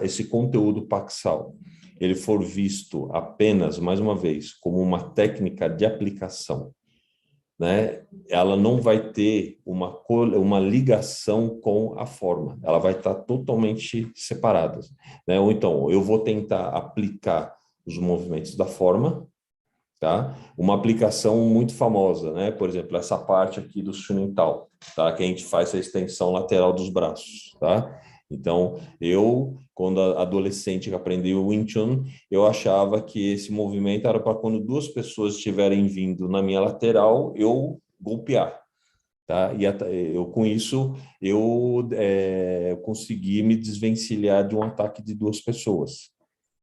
esse conteúdo Paksal ele for visto apenas, mais uma vez, como uma técnica de aplicação, né? Ela não vai ter uma ligação com a forma, ela vai estar totalmente separada, né? Ou então, eu vou tentar aplicar os movimentos da forma, tá? Uma aplicação muito famosa, né? Por exemplo, essa parte aqui do Shunintal, tá? Que a gente faz a extensão lateral dos braços, tá? Então, quando adolescente aprendi o Wing Chun, eu achava que esse movimento era para quando duas pessoas estiverem vindo na minha lateral, eu golpear, tá? E com isso, eu consegui me desvencilhar de um ataque de duas pessoas,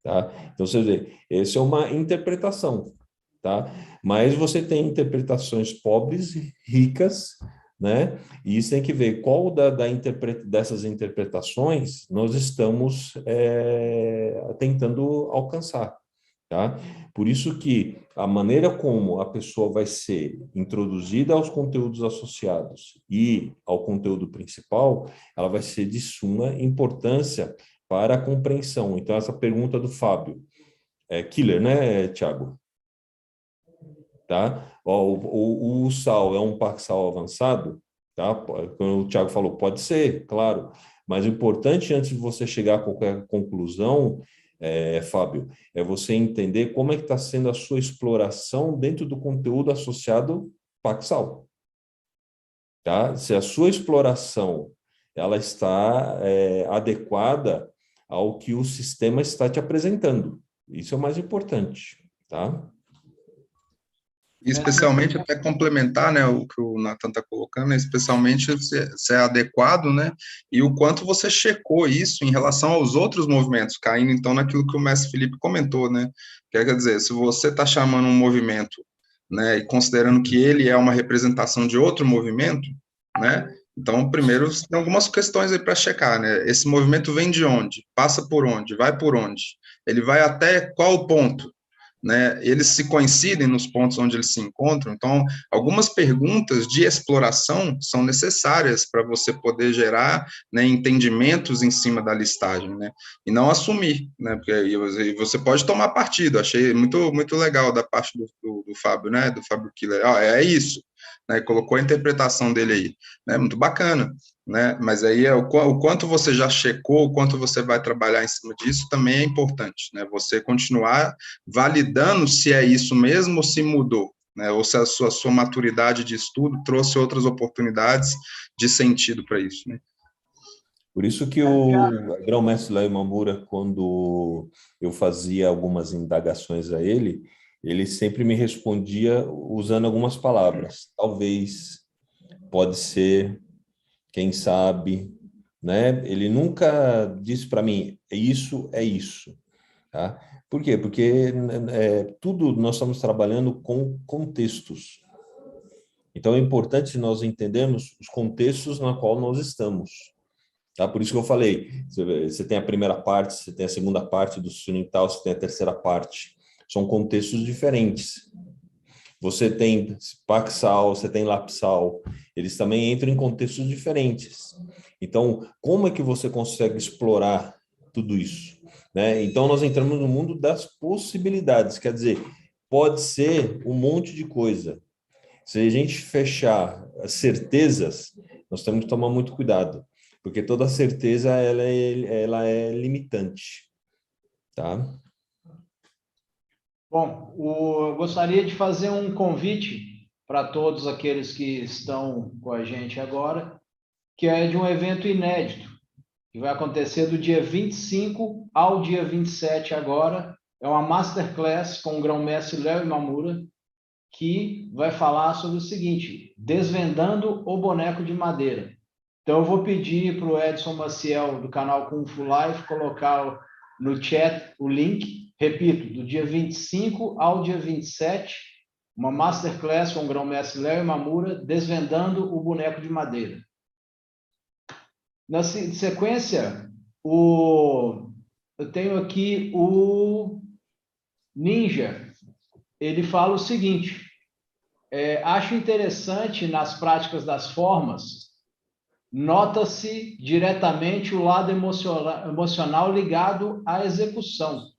tá? Então, você vê, essa é uma interpretação, tá? Mas você tem interpretações pobres, ricas, né? E isso tem que ver qual dessas interpretações nós estamos tentando alcançar, tá? Por isso que a maneira como a pessoa vai ser introduzida aos conteúdos associados e ao conteúdo principal, ela vai ser de suma importância para a compreensão. Então, essa pergunta do Fábio, Killer, né, Thiago? Tá? O sal é um Paksal avançado, tá? Como o Thiago falou, pode ser, claro, mas o importante antes de você chegar a qualquer conclusão, Fábio, é você entender como é que está sendo a sua exploração dentro do conteúdo associado Paksal, tá? Se a sua exploração ela está adequada ao que o sistema está te apresentando, isso é o mais importante, tá? E especialmente até complementar, né, o que o Nathan está colocando, né, especialmente se é adequado, né, e o quanto você checou isso em relação aos outros movimentos, caindo então naquilo que o mestre Felipe comentou, né, quer dizer, se você está chamando um movimento, né, e considerando que ele é uma representação de outro movimento, né, então primeiro tem algumas questões aí para checar, né, esse movimento vem de onde, passa por onde, vai por onde, ele vai até qual ponto, né, eles se coincidem nos pontos onde eles se encontram, então algumas perguntas de exploração são necessárias para você poder gerar, né, entendimentos em cima da listagem, né, e não assumir, né, porque aí você pode tomar partido. Achei muito legal da parte do Fábio, né, do Fábio Killer, é isso, né, colocou a interpretação dele aí, né, muito bacana, né, mas aí o quanto você já checou, o quanto você vai trabalhar em cima disso também é importante, né, você continuar validando se é isso mesmo ou se mudou, né, ou se a sua maturidade de estudo trouxe outras oportunidades de sentido para isso, né. Por isso que o grão-mestre Léo Imamura, quando eu fazia algumas indagações a ele sempre me respondia usando algumas palavras. Talvez, pode ser, quem sabe, né? Ele nunca disse para mim, é isso, tá? Por quê? Porque tudo nós estamos trabalhando com contextos. Então é importante nós entendermos os contextos na qual nós estamos. Tá? Por isso que eu falei, você tem a primeira parte, você tem a segunda parte do Sunital, você tem a terceira parte. São contextos diferentes. Você tem Paxal, você tem Lapsal, eles também entram em contextos diferentes. Então, como é que você consegue explorar tudo isso? Né? Então, nós entramos no mundo das possibilidades, quer dizer, pode ser um monte de coisa. Se a gente fechar as certezas, nós temos que tomar muito cuidado, porque toda certeza ela é limitante, tá? Bom, eu gostaria de fazer um convite para todos aqueles que estão com a gente agora, que é de um evento inédito, que vai acontecer do dia 25 ao dia 27 agora. É uma masterclass com o grão-mestre Léo Imamura, que vai falar sobre o seguinte: desvendando o boneco de madeira. Então, eu vou pedir para o Edson Maciel, do canal Kung Fu Life, colocar no chat o link. Repito, do dia 25 ao dia 27, uma masterclass com o grão-mestre Léo Imamura, desvendando o boneco de madeira. Na sequência, eu tenho aqui o Ninja. Ele fala o seguinte: acho interessante nas práticas das formas, nota-se diretamente o lado emocional ligado à execução,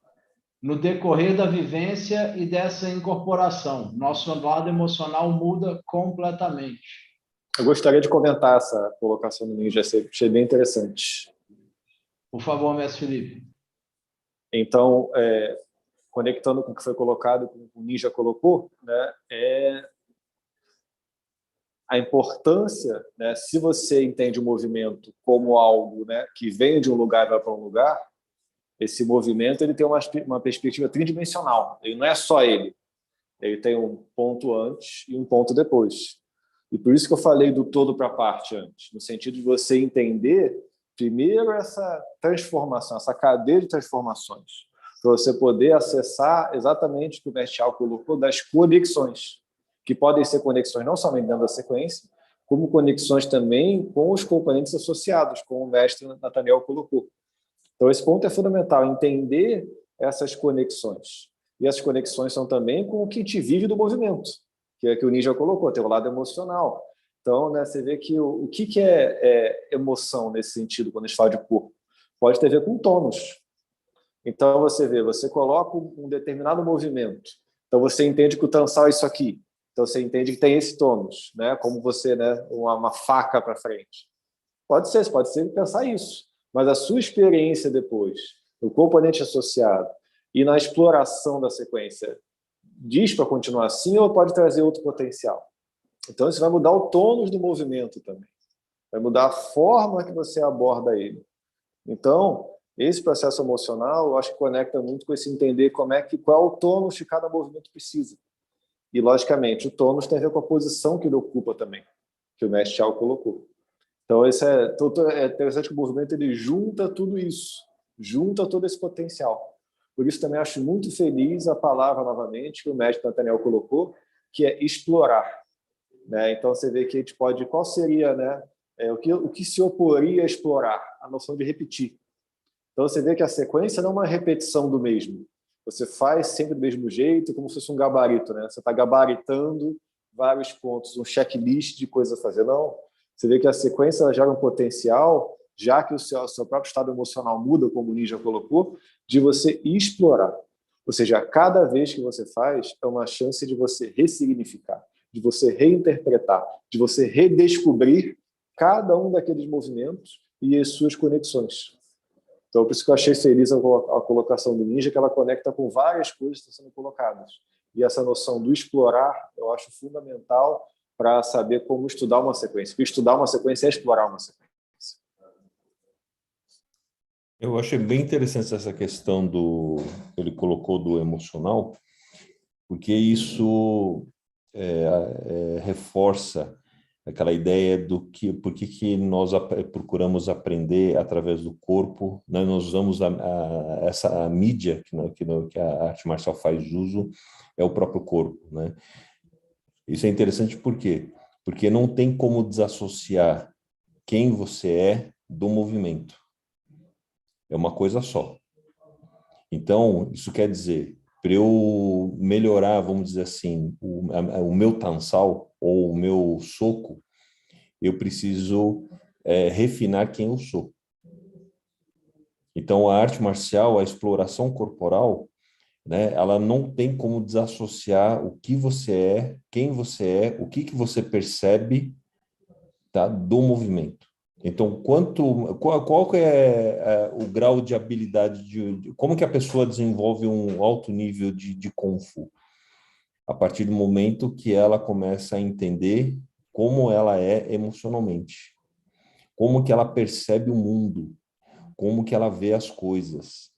no decorrer da vivência e dessa incorporação. Nosso lado emocional muda completamente. Eu gostaria de comentar essa colocação do Ninja, achei bem interessante. Por favor, mestre Felipe. Então, conectando com o que foi colocado, com o que o Ninja colocou, né, a importância, né, se você entende o movimento como algo, né, que vem de um lugar e vai para um lugar, esse movimento ele tem uma perspectiva tridimensional. Ele não é só ele tem um ponto antes e um ponto depois. E por isso que eu falei do todo para a parte antes, no sentido de você entender primeiro essa transformação, essa cadeia de transformações, para você poder acessar exatamente o que o mestre Al colocou das conexões, que podem ser conexões não somente dentro da sequência, como conexões também com os componentes associados, como o mestre Nathaniel colocou. Então, esse ponto é fundamental, entender essas conexões. E essas conexões são também com o que te vive do movimento, que é que o Ninja colocou, tem o lado emocional. Então, né, você vê que o que é emoção nesse sentido, quando a gente fala de corpo? Pode ter a ver com tônus. Então, você coloca um determinado movimento. Então, você entende que o transal é isso aqui. Então, você entende que tem esse tônus, né? Como você, né, uma faca para frente. Pode ser pensar isso. Mas a sua experiência depois, o componente associado e na exploração da sequência, diz para continuar assim ou pode trazer outro potencial? Então, isso vai mudar o tônus do movimento também. Vai mudar a forma que você aborda ele. Então, esse processo emocional, eu acho que conecta muito com esse entender qual é o tônus que cada movimento precisa. E, logicamente, o tônus tem a ver com a posição que ele ocupa também, que o mestre Tiago colocou. Então, é interessante que o movimento ele junta tudo isso, junta todo esse potencial. Por isso, também acho muito feliz a palavra, novamente, que o mestre Nathaniel colocou, que é explorar. Né? Então, você vê que a gente pode... Qual seria, né, o que se oporia a explorar? A noção de repetir. Então, você vê que a sequência não é uma repetição do mesmo. Você faz sempre do mesmo jeito, como se fosse um gabarito. Né? Você está gabaritando vários pontos, um checklist de coisas a fazer. Não. Você vê que a sequência ela gera um potencial, já que o seu próprio estado emocional muda, como o Ninja colocou, de você explorar. Ou seja, cada vez que você faz, é uma chance de você ressignificar, de você reinterpretar, de você redescobrir cada um daqueles movimentos e as suas conexões. Então, por isso que eu achei feliz a colocação do Ninja, que ela conecta com várias coisas que estão sendo colocadas. E essa noção do explorar, eu acho fundamental para saber como estudar uma sequência. Porque estudar uma sequência é explorar uma sequência. Eu achei bem interessante essa questão que ele colocou do emocional, porque isso reforça aquela ideia do por que nós procuramos aprender através do corpo, né? Nós usamos a mídia que a arte marcial faz uso, é o próprio corpo, né? Isso é interessante por quê? Porque não tem como desassociar quem você é do movimento. É uma coisa só. Então, isso quer dizer, para eu melhorar, vamos dizer assim, o meu tansal ou o meu soco, eu preciso refinar quem eu sou. Então, a arte marcial, a exploração corporal, né, ela não tem como desassociar o que você é, quem você é, o que você percebe, tá, do movimento. Então, qual que é o grau de habilidade, como que a pessoa desenvolve um alto nível de Kung Fu? A partir do momento que ela começa a entender como ela é emocionalmente, como que ela percebe o mundo, como que ela vê as coisas.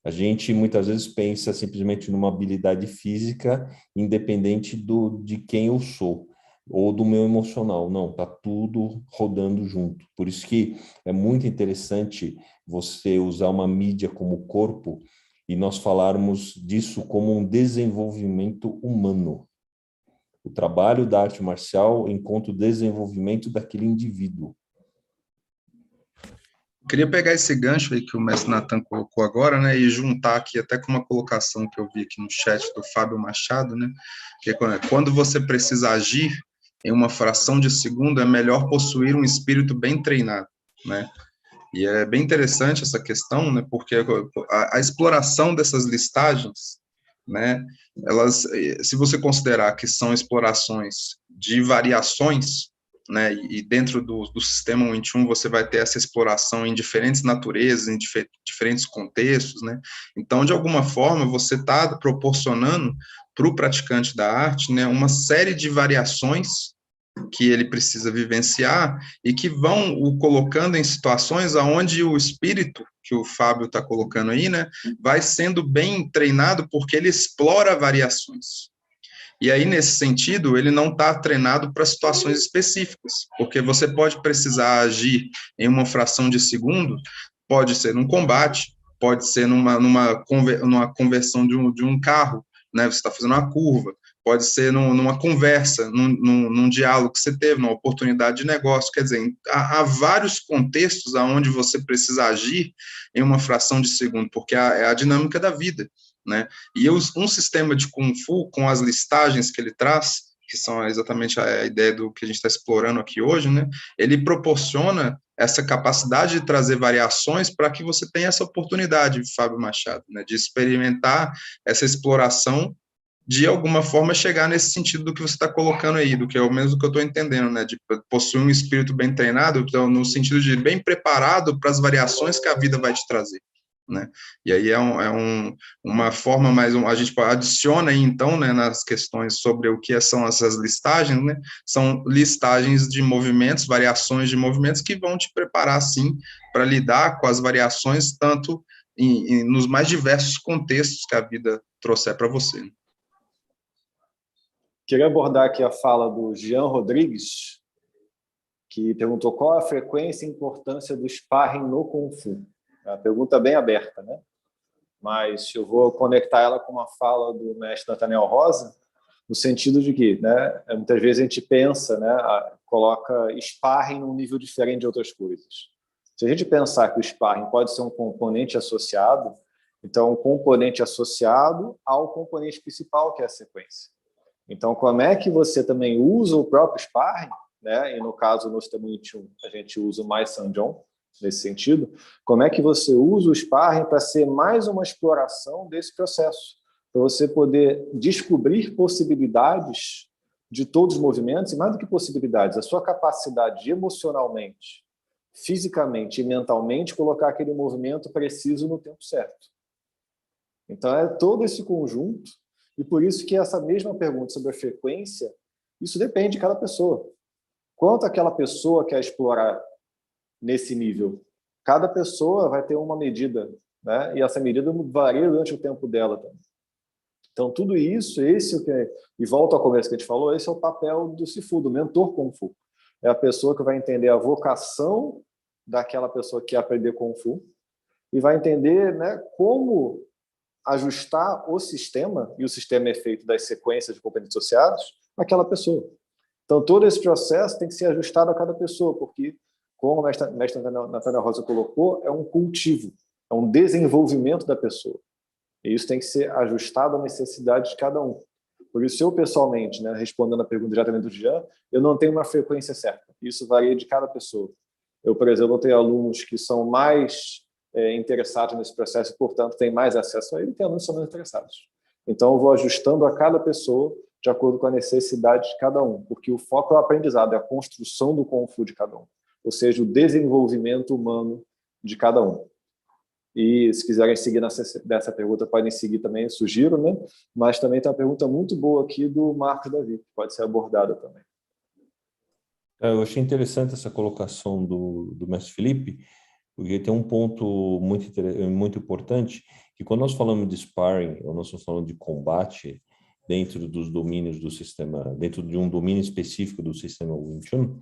A gente muitas vezes pensa simplesmente numa habilidade física, independente de quem eu sou ou do meu emocional. Não, tá tudo rodando junto. Por isso que é muito interessante você usar uma mídia como o corpo e nós falarmos disso como um desenvolvimento humano. O trabalho da arte marcial encontra o desenvolvimento daquele indivíduo. Queria pegar esse gancho aí que o mestre Natan colocou agora, né, e juntar aqui até com uma colocação que eu vi aqui no chat do Fábio Machado, né, que é quando você precisa agir em uma fração de segundo, é melhor possuir um espírito bem treinado, né. E é bem interessante essa questão, né, porque a exploração dessas listagens, né, elas, se você considerar que são explorações de variações, né, e dentro do sistema Wing Chun você vai ter essa exploração em diferentes naturezas, em diferentes contextos, né, então, de alguma forma, você está proporcionando para o praticante da arte, né, uma série de variações que ele precisa vivenciar e que vão o colocando em situações aonde o espírito, que o Fábio está colocando aí, né, vai sendo bem treinado porque ele explora variações. E aí, nesse sentido, ele não está treinado para situações específicas, porque você pode precisar agir em uma fração de segundo, pode ser num combate, pode ser numa conversão de um carro, né? Você está fazendo uma curva, pode ser numa conversa, num diálogo que você teve, numa oportunidade de negócio. Quer dizer, há vários contextos onde você precisa agir em uma fração de segundo, porque é a dinâmica da vida, né? E um sistema de Kung Fu, com as listagens que ele traz, que são exatamente a ideia do que a gente está explorando aqui hoje, né? Ele proporciona essa capacidade de trazer variações para que você tenha essa oportunidade, Fábio Machado, né? De experimentar essa exploração, de alguma forma chegar nesse sentido do que você está colocando aí, do que é o mesmo que eu estou entendendo, né? De possuir um espírito bem treinado, então, no sentido de bem preparado para as variações que a vida vai te trazer, né? E aí uma forma mais, a gente adiciona aí, então, né, nas questões sobre o que são essas listagens, né? São listagens de movimentos, variações de movimentos que vão te preparar, sim, para lidar com as variações, tanto nos mais diversos contextos que a vida trouxer para você. Queria abordar aqui a fala do Jean Rodrigues, que perguntou qual a frequência e importância do sparring no Kung Fu. É uma pergunta bem aberta, né? Mas eu vou conectar ela com uma fala do mestre Nathaniel Rosa, no sentido de que, né, muitas vezes a gente pensa, né, coloca sparring num nível diferente de outras coisas. Se a gente pensar que o sparring pode ser um componente associado, então um componente associado ao componente principal, que é a sequência. Então, como é que você também usa o próprio sparring, né? E no caso, no sistema 21, a gente usa o Mais Sanjong, nesse sentido, como é que você usa o sparring para ser mais uma exploração desse processo, para você poder descobrir possibilidades de todos os movimentos, e mais do que possibilidades, a sua capacidade de emocionalmente, fisicamente e mentalmente colocar aquele movimento preciso no tempo certo. Então, é todo esse conjunto, e por isso que essa mesma pergunta sobre a frequência, isso depende de cada pessoa. Quanto aquela pessoa quer explorar nesse nível? Cada pessoa vai ter uma medida, né? E essa medida varia durante o tempo dela também. Então, tudo isso, e volta ao começo que a gente falou, esse é o papel do Sifu, do mentor Kung Fu. É a pessoa que vai entender a vocação daquela pessoa que quer aprender Kung Fu e vai entender, né, como ajustar o sistema, e o sistema é feito das sequências de componentes associados, àquela pessoa. Então, todo esse processo tem que ser ajustado a cada pessoa, porque, como o mestre Nathaniel Rosa colocou, é um cultivo, é um desenvolvimento da pessoa. E isso tem que ser ajustado à necessidade de cada um. Por isso, eu pessoalmente, né, respondendo a pergunta diretamente do Jean, eu não tenho uma frequência certa. Isso varia de cada pessoa. Eu, por exemplo, tenho alunos que são mais interessados nesse processo e, portanto, têm mais acesso a ele, e tem alunos que são menos interessados. Então, eu vou ajustando a cada pessoa de acordo com a necessidade de cada um, porque o foco é o aprendizado, é a construção do Kung Fu de cada um, ou seja, o desenvolvimento humano de cada um. E se quiserem seguir dessa pergunta, podem seguir também, sugiro, né? Mas também tem uma pergunta muito boa aqui do Marcos Davi, que pode ser abordada também. Eu achei interessante essa colocação do mestre Felipe, porque tem um ponto muito importante, que quando nós falamos de sparring, ou nós estamos falando de combate, dentro dos domínios do sistema, dentro de um domínio específico do sistema Wing Chun,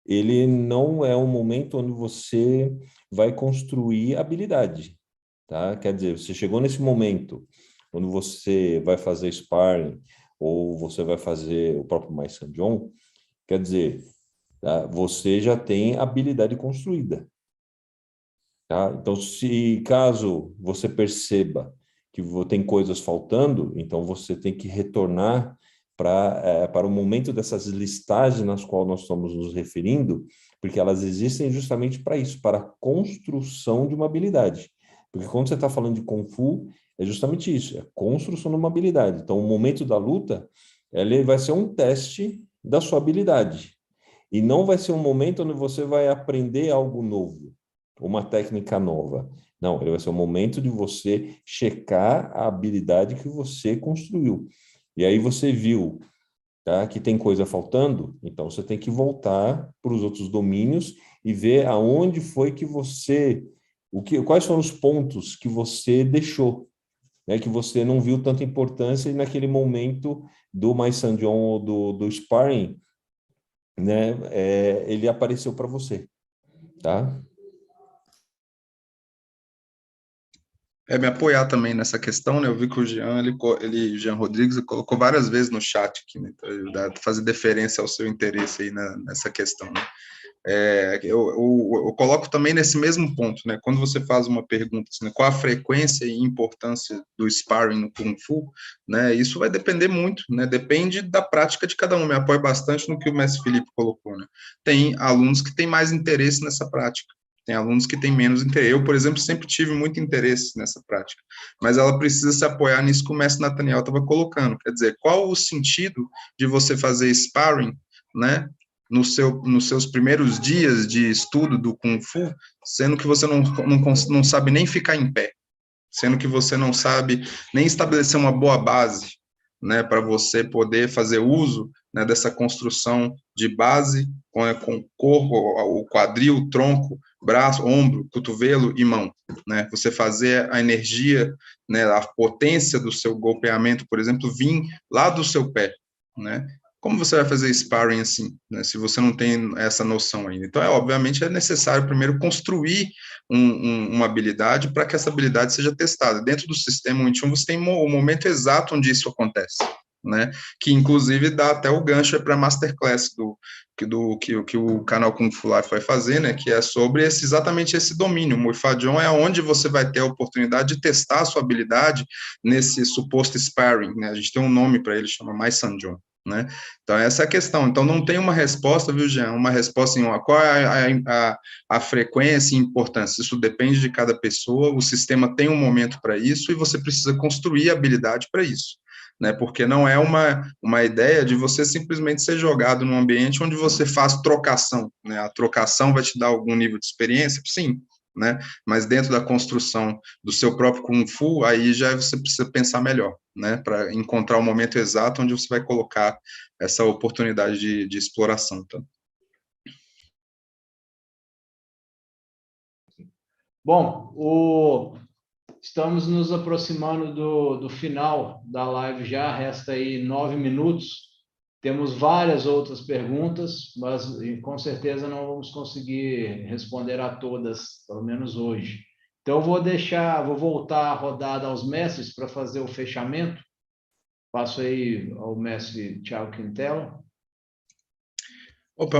ele não é um momento onde você vai construir habilidade, tá? Quer dizer, você chegou nesse momento onde você vai fazer sparring ou você vai fazer o próprio Mais Sanjong, quer dizer, tá? Você já tem habilidade construída, tá? Então, se caso você perceba que tem coisas faltando, então você tem que retornar para o momento dessas listagens nas quais nós estamos nos referindo, porque elas existem justamente para isso, para a construção de uma habilidade. Porque quando você está falando de Kung Fu, é justamente isso, é a construção de uma habilidade. Então, o momento da luta, ele vai ser um teste da sua habilidade. E não vai ser um momento onde você vai aprender algo novo, uma técnica nova. Não, ele vai ser o momento de você checar a habilidade que você construiu. E aí você viu, tá, que tem coisa faltando, então você tem que voltar para os outros domínios e ver aonde foi que você, quais foram os pontos que você deixou, né, que você não viu tanta importância e naquele momento do Mais Sanjong ou do sparring, né, ele apareceu para você, tá? Me apoiar também nessa questão, né? Eu vi que o Jean Rodrigues colocou várias vezes no chat aqui, né? Para fazer deferência ao seu interesse aí nessa questão, né? Eu coloco também nesse mesmo ponto, né? Quando você faz uma pergunta assim, né, qual a frequência e importância do sparring no Kung Fu, né? Isso vai depender muito, né? Depende da prática de cada um. Me apoio bastante no que o mestre Felipe colocou, né? Tem alunos que têm mais interesse nessa prática. Tem alunos que têm menos interesse. Eu, por exemplo, sempre tive muito interesse nessa prática, mas ela precisa se apoiar nisso que o mestre Nathaniel estava colocando. Quer dizer, qual o sentido de você fazer sparring, né, nos seus primeiros dias de estudo do Kung Fu, sendo que você não sabe nem ficar em pé, sendo que você não sabe nem estabelecer uma boa base, né, para você poder fazer uso, né, dessa construção de base com o corpo, o quadril, o tronco, braço, ombro, cotovelo e mão, né? Você fazer a energia, né, a potência do seu golpeamento, por exemplo, vir lá do seu pé, né? Como você vai fazer sparring assim, né, se você não tem essa noção ainda? Então, obviamente, é necessário primeiro construir uma habilidade para que essa habilidade seja testada. Dentro do sistema Wing Chun, você tem o momento exato onde isso acontece, né? Que, inclusive, dá até o gancho para a Masterclass que o canal Kung Fu Life vai fazer, né? Que é sobre exatamente esse domínio. O Muay Thai é onde você vai ter a oportunidade de testar a sua habilidade nesse suposto sparring, né? A gente tem um nome para ele, chama Mai Sanjong, né? Então, essa é a questão. Então, não tem uma resposta, viu, Jean? Uma resposta em qual é a frequência e importância. Isso depende de cada pessoa, o sistema tem um momento para isso e você precisa construir a habilidade para isso, né? Porque não é uma ideia de você simplesmente ser jogado num ambiente onde você faz trocação, né? A trocação vai te dar algum nível de experiência? Sim, né? Mas dentro da construção do seu próprio Kung Fu, aí já você precisa pensar melhor, né? Para encontrar o momento exato onde você vai colocar essa oportunidade de exploração. Tá? Bom, estamos nos aproximando do final da live já, resta aí 9 minutos. Temos várias outras perguntas, mas com certeza não vamos conseguir responder a todas, pelo menos hoje. Então, vou voltar a rodada aos mestres para fazer o fechamento. Passo aí ao mestre Thiago Quintela. Opa,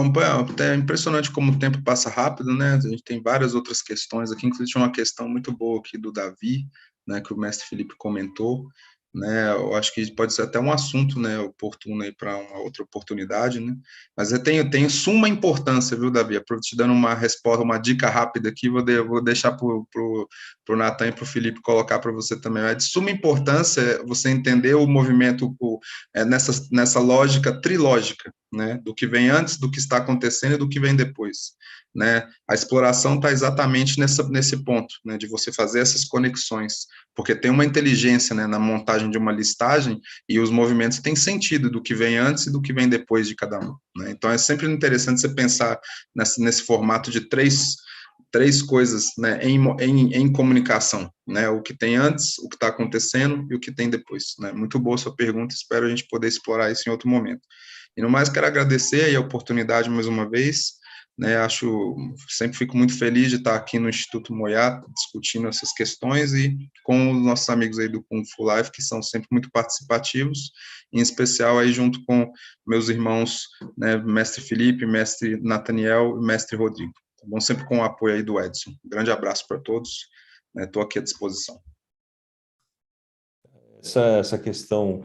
é impressionante como o tempo passa rápido, né? A gente tem várias outras questões aqui, inclusive tinha uma questão muito boa aqui do Davi, né, que o mestre Felipe comentou, né? Eu acho que pode ser até um assunto, né, oportuno aí para uma outra oportunidade, né? Mas eu tenho suma importância, viu, Davi? Te dando uma resposta, uma dica rápida aqui, vou deixar para o Natan e para o Felipe colocar para você também. É de suma importância você entender o movimento nessa lógica trilógica, né, do que vem antes, do que está acontecendo e do que vem depois, né? A exploração está exatamente nesse ponto, né, de você fazer essas conexões, porque tem uma inteligência, né, na montagem de uma listagem e os movimentos têm sentido do que vem antes e do que vem depois de cada um, né? Então é sempre interessante você pensar nesse formato de três coisas, né, em comunicação, né, o que tem antes, o que está acontecendo e o que tem depois, né? Muito boa sua pergunta, espero a gente poder explorar isso em outro momento. E no mais, quero agradecer aí a oportunidade mais uma vez, né, sempre fico muito feliz de estar aqui no Instituto Moyat, discutindo essas questões e com os nossos amigos aí do Kung Fu Life, que são sempre muito participativos, em especial aí junto com meus irmãos, né, mestre Felipe, mestre Nathaniel e mestre Rodrigo. Tá bom? Sempre com o apoio aí do Edson. Um grande abraço para todos, estou aqui à disposição. Essa questão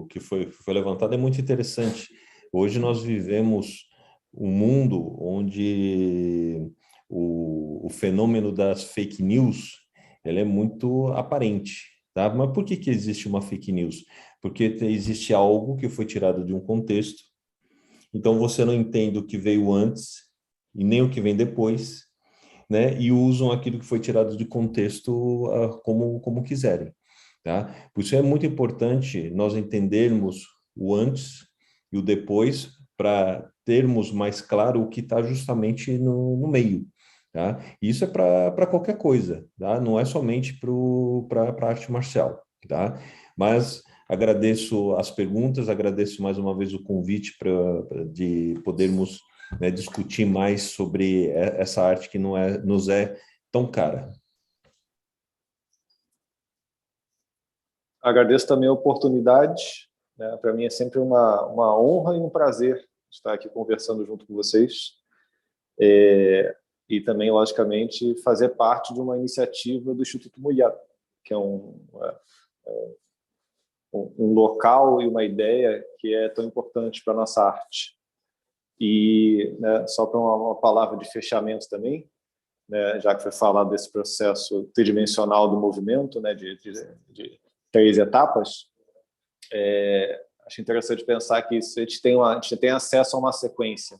que foi levantada é muito interessante. Hoje nós vivemos um mundo onde o fenômeno das fake news ele é muito aparente, tá? Mas por que existe uma fake news? Porque existe algo que foi tirado de um contexto, então você não entende o que veio antes e nem o que vem depois, né? E usam aquilo que foi tirado de contexto como quiserem. Tá? Por isso é muito importante nós entendermos o antes e o depois para termos mais claro o que está justamente no meio. Tá? Isso é para qualquer coisa, tá? Não é somente para a arte marcial. Tá? Mas agradeço as perguntas, agradeço mais uma vez o convite de podermos, né, discutir mais sobre essa arte que nos é tão cara. Agradeço também a oportunidade, né? Para mim é sempre uma honra e um prazer estar aqui conversando junto com vocês. E também, logicamente, fazer parte de uma iniciativa do Instituto Moyat, que é um local e uma ideia que é tão importante para a nossa arte. E, né, só para uma palavra de fechamento também, né, já que foi falado desse processo tridimensional do movimento, né, de 3 etapas, acho interessante pensar que a gente tem acesso a uma sequência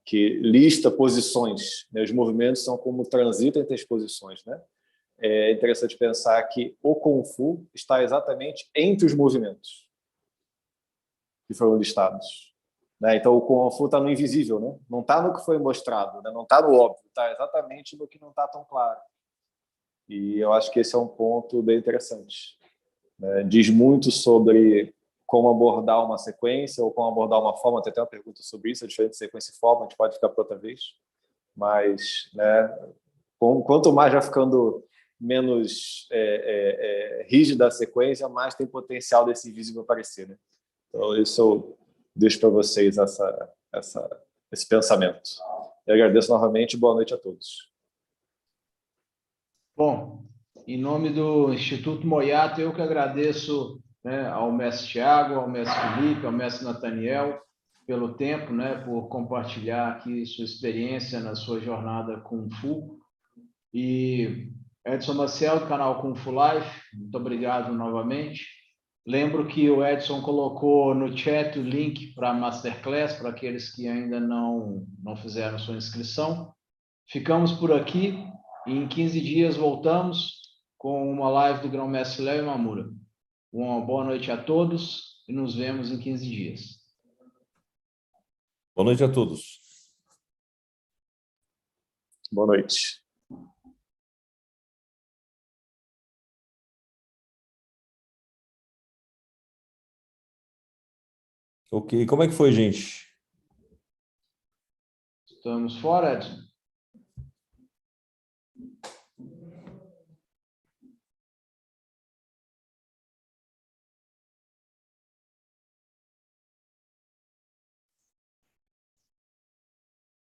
que lista posições, né? Os movimentos são como transita entre as posições, né? É interessante pensar que o Kung Fu está exatamente entre os movimentos que foram listados, né? Então o Kung Fu está no invisível, né? Não está no que foi mostrado, né? Não está no óbvio, está exatamente no que não está tão claro. E eu acho que esse é um ponto bem interessante, né? Diz muito sobre como abordar uma sequência ou como abordar uma forma. Tem até uma pergunta sobre isso, a diferença de sequência e forma, a gente pode ficar para outra vez. Mas, né, quanto mais já ficando menos rígida a sequência, mais tem potencial desse invisível aparecer, né? Então, isso eu deixo para vocês esse pensamento. Eu agradeço novamente e boa noite a todos. Bom, em nome do Instituto Moiata, eu que agradeço, né, ao mestre Tiago, ao mestre Felipe, ao mestre Nathaniel, pelo tempo, né, por compartilhar aqui sua experiência na sua jornada Kung Fu. E Edson Maciel, do canal Kung Fu Life, muito obrigado novamente. Lembro que o Edson colocou no chat o link para a Masterclass, para aqueles que ainda não fizeram sua inscrição. Ficamos por aqui e em 15 dias voltamos com uma live do Grão-Mestre Léo Imamura. Uma boa noite a todos e nos vemos em 15 dias. Boa noite a todos. Boa noite. Ok, como é que foi, gente? Estamos fora, Edson?